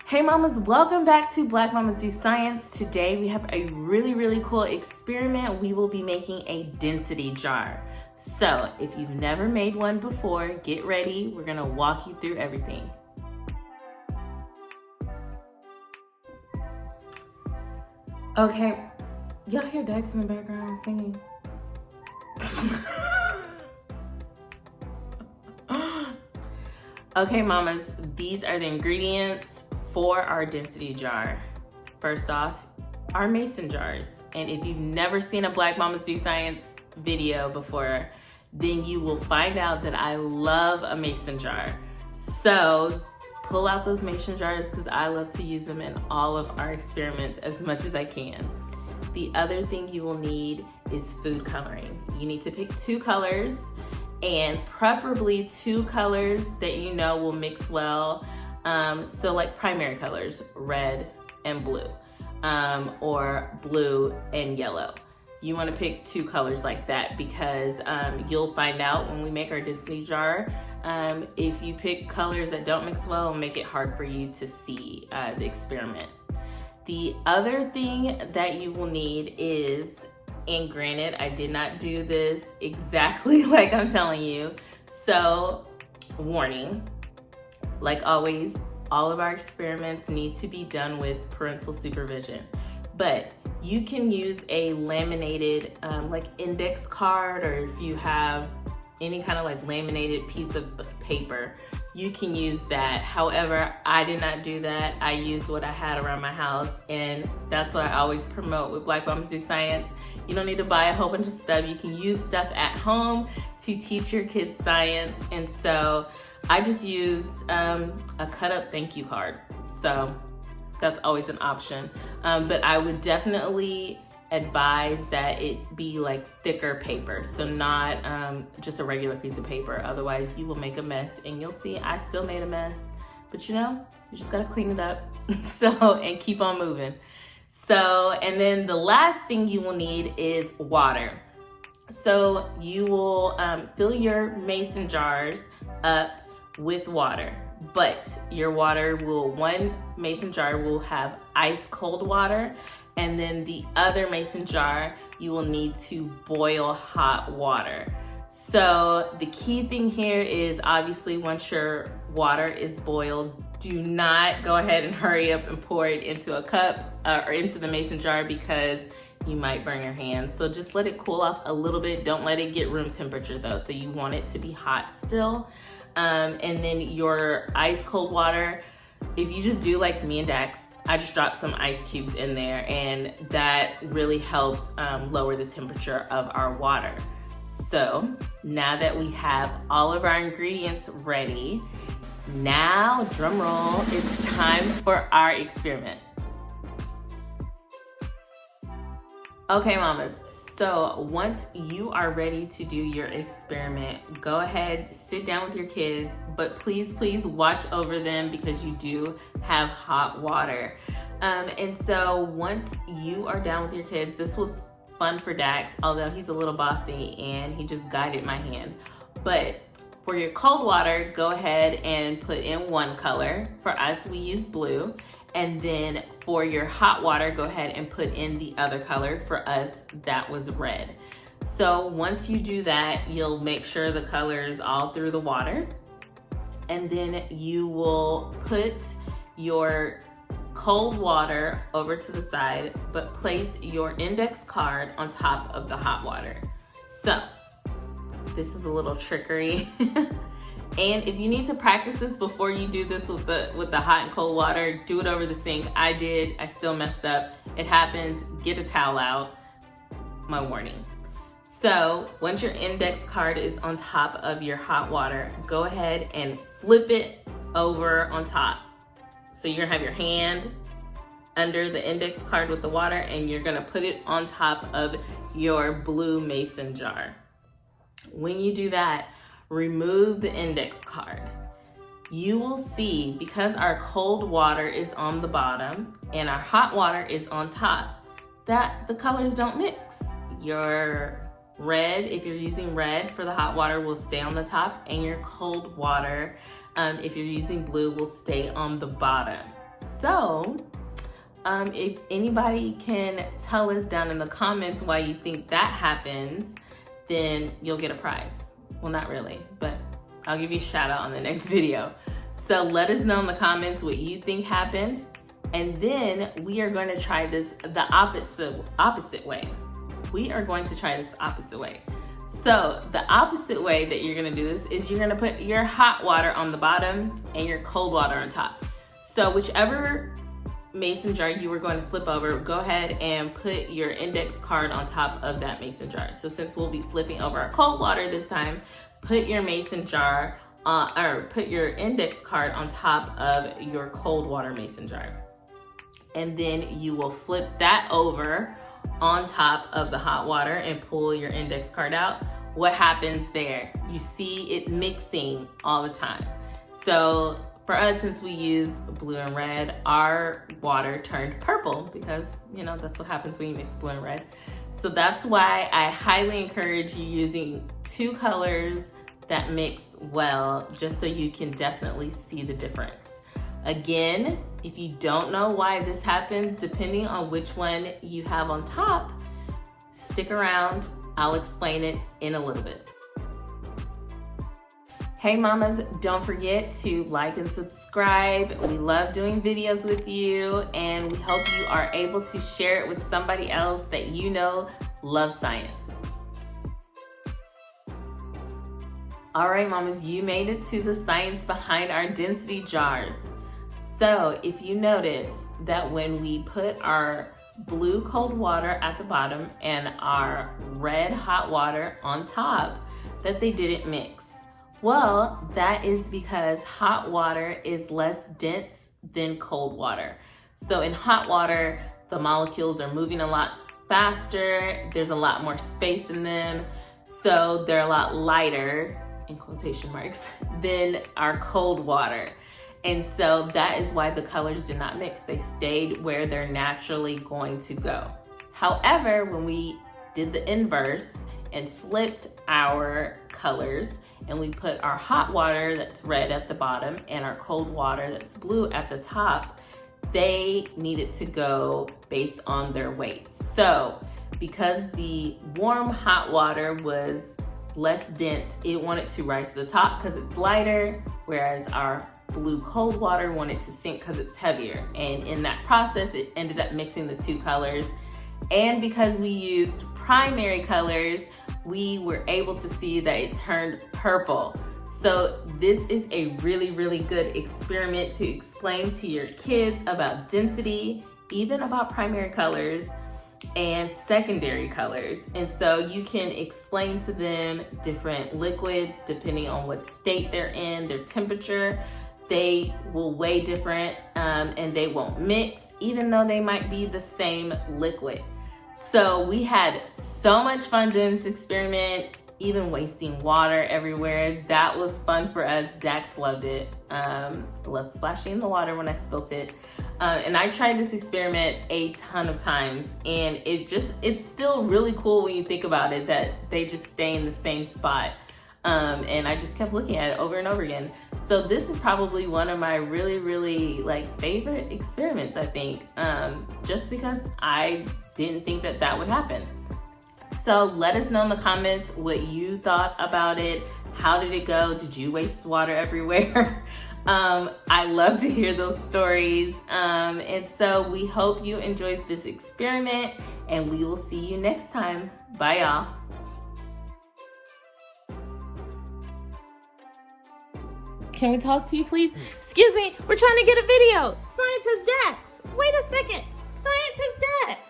Hey mamas, welcome back to Black Mamas Do Science. Today we have a really cool experiment. We will be making a density jar. So if you've never made one before, get ready. We're gonna walk you through everything. Okay, y'all hear Dex in the background singing? Okay mamas, these are the ingredients for our density jar. First off, our mason jars. And if you've never seen a Black Mamas Do Science video before, then you will find out that I love a mason jar. So pull out those mason jars because I love to use them in all of our experiments as much as I can. The other thing you will need is food coloring. You need to pick 2 colors, and preferably 2 colors that you know will mix well. So like primary colors, red and blue, or blue and yellow. You want to pick 2 colors like that because you'll find out when we make our density jar, if you pick colors that don't mix well, it'll make it hard for you to see the experiment. The other thing that you will need is, and granted, I did not do this exactly like I'm telling you, so warning, like always, all of our experiments need to be done with parental supervision, but you can use a laminated like index card, or if you have any kind of like laminated piece of paper, you can use that. However, I did not do that. I used what I had around my house, and that's what I always promote with Black Mamas Do Science. You don't need to buy a whole bunch of stuff. You can use stuff at home to teach your kids science. And so I just used a cut up thank you card. So that's always an option. But I would definitely advise that it be like thicker paper, so not just a regular piece of paper. Otherwise you will make a mess, and you'll see I still made a mess, but you know, you just gotta clean it up. So, and keep on moving. So, and then the last thing you will need is water. So you will fill your mason jars up with water, but your water will, one mason jar will have ice cold water, and then the other mason jar, you will need to boil hot water. So the key thing here is, obviously once your water is boiled, do not go ahead and hurry up and pour it into a cup or into the mason jar, because you might burn your hands. So just let it cool off a little bit. Don't let it get room temperature though. So you want it to be hot still. And then your ice cold water, if you just do like me and Dax, I just dropped some ice cubes in there, and that really helped lower the temperature of our water. So now that we have all of our ingredients ready, now, drum roll, it's time for our experiment. Okay, mamas, so once you are ready to do your experiment, go ahead, sit down with your kids, but please watch over them because you do have hot water. And so once you are done with your kids, this was fun for Dax, although he's a little bossy and he just guided my hand. But for your cold water, go ahead and put in 1 color. For us, we use blue. And then for your hot water, go ahead and put in the other color. For us, that was red. So once you do that, you'll make sure the color is all through the water. And then you will put your cold water over to the side, but place your index card on top of the hot water. So this is a little trickery. And if you need to practice this before you do this with the hot and cold water, do it over the sink. I did, I still messed up. It happens, get a towel out, my warning. So once your index card is on top of your hot water, go ahead and flip it over on top. So you're gonna have your hand under the index card with the water, and you're gonna put it on top of your blue mason jar. When you do that, remove the index card. You will see, because our cold water is on the bottom and our hot water is on top, that the colors don't mix. Your red, if you're using red for the hot water, will stay on the top, and your cold water, if you're using blue, will stay on the bottom. So if anybody can tell us down in the comments why you think that happens, then you'll get a prize. Well, not really, but I'll give you a shout out on the next video. So let us know in the comments what you think happened. And then we are going to try this the opposite way. We are going to try this the opposite way. So the opposite way that you're gonna do this is you're gonna put your hot water on the bottom and your cold water on top. So whichever mason jar you were going to flip over, go ahead and put your index card on top of that mason jar. So since we'll be flipping over our cold water this time, put your mason jar or put your index card on top of your cold water mason jar. And then you will flip that over on top of the hot water and pull your index card out. What happens there? You see it mixing all the time. So for us, since we use blue and red, our water turned purple because, you know, that's what happens when you mix blue and red. So that's why I highly encourage you using two colors that mix well, just so you can definitely see the difference. Again, if you don't know why this happens, depending on which one you have on top, stick around. I'll explain it in a little bit. Hey mamas, don't forget to like and subscribe. We love doing videos with you, and we hope you are able to share it with somebody else that you know loves science. All right, mamas, you made it to the science behind our density jars. So if you notice that when we put our blue cold water at the bottom and our red hot water on top, that they didn't mix. Well, that is because hot water is less dense than cold water. So in hot water, the molecules are moving a lot faster, there's a lot more space in them, so they're a lot lighter, in quotation marks, than our cold water. And so that is why the colors did not mix. They stayed where they're naturally going to go. However, when we did the inverse and flipped our colors and we put our hot water that's red at the bottom and our cold water that's blue at the top, they needed to go based on their weight. So because the warm hot water was less dense, it wanted to rise to the top because it's lighter, whereas our blue cold water wanted to sink because it's heavier. And in that process, it ended up mixing the two colors. And because we used primary colors, we were able to see that it turned purple. So this is a really, really good experiment to explain to your kids about density, even about primary colors and secondary colors. And so you can explain to them different liquids depending on what state they're in, their temperature. They will weigh different and they won't mix, even though they might be the same liquid. So we had so much fun doing this experiment, even wasting water everywhere. That was fun for us. Dax loved it. Loved splashing in the water when I spilt it. And I tried this experiment a ton of times, and it's still really cool when you think about it, that they just stay in the same spot. And I just kept looking at it over and over again. So this is probably one of my really, really favorite experiments, I think, just because I didn't think that would happen. So let us know in the comments what you thought about it. How did it go? Did you waste water everywhere? I love to hear those stories. And so we hope you enjoyed this experiment, and we will see you next time. Bye, y'all. Can we talk to you, please? Excuse me, we're trying to get a video. Scientist Dax, wait a second. Scientist Dax.